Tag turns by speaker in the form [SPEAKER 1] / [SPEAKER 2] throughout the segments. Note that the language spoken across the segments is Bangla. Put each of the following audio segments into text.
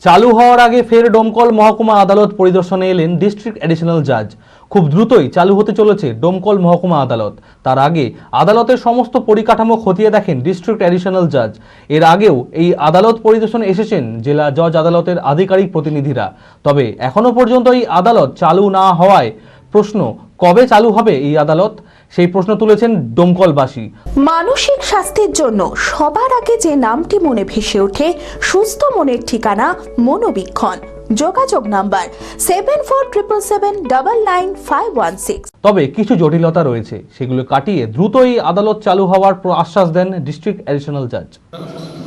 [SPEAKER 1] চালু হওয়ার আগে ফের ডোমকল মহকুমা আদালত পরিদর্শনে এলেন ডিস্ট্রিক্ট অ্যাডিশনাল জাজ। খুব দ্রুতই চালু হতে চলেছে ডোমকল মহকুমা আদালত। তার আগে আদালতের সমস্ত পরিকাঠামো খতিয়ে দেখেন ডিস্ট্রিক্ট অ্যাডিশনাল জাজ। এর আগেও এই আদালত পরিদর্শনে এসেছেন জেলা জজ আদালতের আধিকারিক প্রতিনিধিরা। তবে এখনো পর্যন্ত এই আদালত চালু না হওয়ায় প্রশ্ন, কবে চালু হবে এই আদালত, সেই প্রশ্ন তুলেছেন ডোমকলবাসী।
[SPEAKER 2] মানসিক স্বাস্থ্যের জন্য সবার আগে যে নামটি মনে ভেসে ওঠে, সুস্থ মনের ঠিকানা মনোবীক্ষণ। যোগাযোগ নাম্বার 7477799516।
[SPEAKER 1] তবে কিছু জটিলতা রয়েছে, সেগুলো কাটিয়ে দ্রুতই আদালত চালু হওয়ার আশ্বাস দেন ডিস্ট্রিক্ট অ্যাডিশনাল জাজ।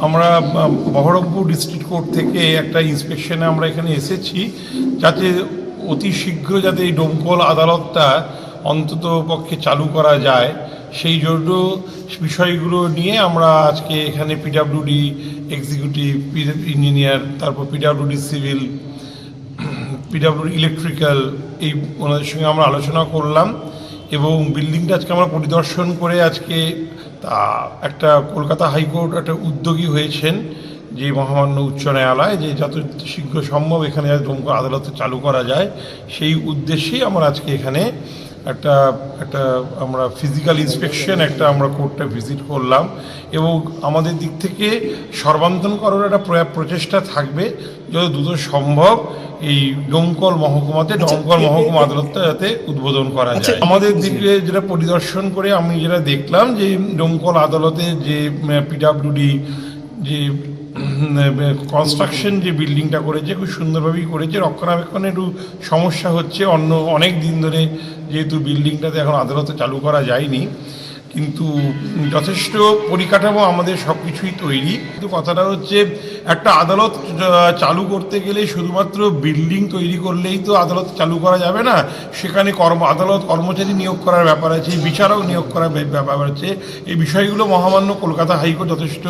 [SPEAKER 3] আমরা বহরমপুর ডিস্ট্রিক্ট কোর্ট থেকে একটা ইন্সপেকশনে আমরা এখানে এসেছি, যাতে অতি শীঘ্র যাতে এই ডোমকল আদালতটা অন্তত পক্ষে চালু করা যায়, সেই জন্য বিষয়গুলো নিয়ে আমরা আজকে এখানে পিডাব্লিউডি এক্সিকিউটিভ ইঞ্জিনিয়ার, তারপর পিডাব্লিউডি সিভিল, পিডাব্লিউডি ইলেকট্রিক্যাল, এই ওনাদের সঙ্গে আমরা আলোচনা করলাম এবং বিল্ডিংটা আজকে আমরা পরিদর্শন করে আজকে একটা কলকাতা হাইকোর্ট একটা উদ্যোগী হয়েছেন যে মহামান্য উচ্চ ন্যায়ালয়, যে যত শীঘ্র সম্ভব এখানে ডোমকল আদালতে চালু করা যায়, সেই উদ্দেশ্যেই আমরা আজকে এখানে একটা আমরা ফিজিক্যাল ইন্সপেকশন আমরা কোর্টটা ভিজিট করলাম এবং আমাদের দিক থেকে সর্বান্তকরণের একটা প্রচেষ্টা থাকবে যত দ্রুত সম্ভব এই ডোমকল মহকুমাতে ডোমকল মহকুমা আদালতটা যাতে উদ্বোধন করা যায়। আমাদের দিকে যেটা পরিদর্শন করে আমি যেটা দেখলাম যে ডোমকল আদালতে যে পিডাব্লিউডি যে কনস্ট্রাকশন যে বিল্ডিংটা করেছে খুব সুন্দরভাবেই করেছে, রক্ষণাবেক্ষণে একটু সমস্যা হচ্ছে অনেক দিন ধরে, যেহেতু বিল্ডিংটাতে এখন আদালতে চালু করা যায়নি, কিন্তু যথেষ্ট পরিকাঠামো আমাদের সব কিছুই তৈরি। কিন্তু কথাটা হচ্ছে একটা আদালত চালু করতে গেলে শুধুমাত্র বিল্ডিং তৈরি করলেই তো আদালত চালু করা যাবে না, সেখানে আদালত কর্মচারী নিয়োগ করার ব্যাপার আছে, বিচারক নিয়োগ করার ব্যাপার আছে। এই বিষয়গুলো মহামান্য কলকাতা হাইকোর্ট যথেষ্ট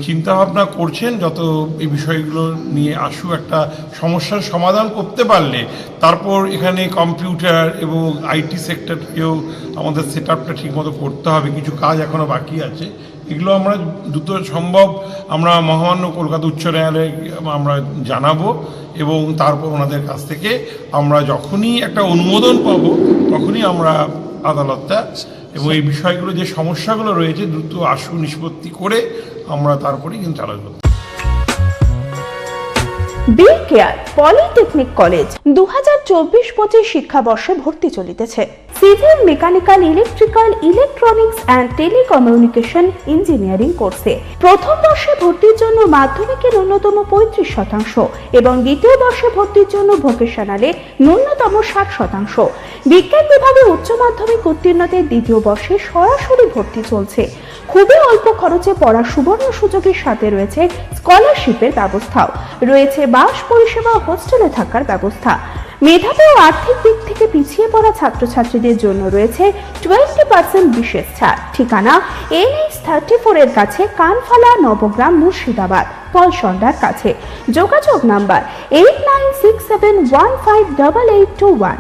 [SPEAKER 3] চিন্তাভাবনা করছেন, যত এই বিষয়গুলো নিয়ে একটা সমস্যার সমাধান করতে পারলে তারপর এখানে কম্পিউটার এবং আইটি সেক্টরকেও আমাদের সেট আপটা ঠিকমতো করতে হবে, কিছু কাজ এখনও বাকি আছে। এগুলো আমরা দ্রুত সম্ভব আমরা মহামান্য কলকাতা উচ্চ ন্যায়ালয়ে আমরা জানাবো এবং তারপর ওনাদের কাছ থেকে আমরা যখনই একটা অনুমোদন পাবো তখনই আমরা আদালতটা এবং এই বিষয়গুলো যে সমস্যাগুলো রয়েছে দ্রুত আশু নিষ্পত্তি করে আমরা তারপরেই কিন্তু চালু করব।
[SPEAKER 2] বি কেয়ার পলিটেকনিক কলেজ 2024-25 শিক্ষাবর্ষে ভর্তি চলিতেছে। Civil, mechanical, electrical, electronics and telecommunication engineering কোর্সে প্রথম বর্ষে ভর্তির জন্য মাধ্যমিকের ন্যূনতম 35% এবং দ্বিতীয় বর্ষে ভর্তির জন্য ভোকেশনালে ন্যূনতম 60%। বিজ্ঞান বিভাগে উচ্চ মাধ্যমিক উত্তীর্ণদের দ্বিতীয় বর্ষে সরাসরি ভর্তি চলছে। খুবই অল্প খরচে পড়ার সুবর্ণ সুযোগের সাথে রয়েছে স্কলারশিপের ব্যবস্থাও, রয়েছে বাস পরিষেবা, হোস্টেলে থাকার ব্যবস্থা। মেধাবী ও আর্থিক দিক থেকে পিছিয়ে পড়া ছাত্রছাত্রীদের জন্য রয়েছে 20% বিশেষ ছাড়। ঠিকানা NH34 এর কাছে, কানফালা, নবগ্রাম, মুর্শিদাবাদ, পলসন্ডার কাছে। যোগাযোগ নাম্বার 8967158821।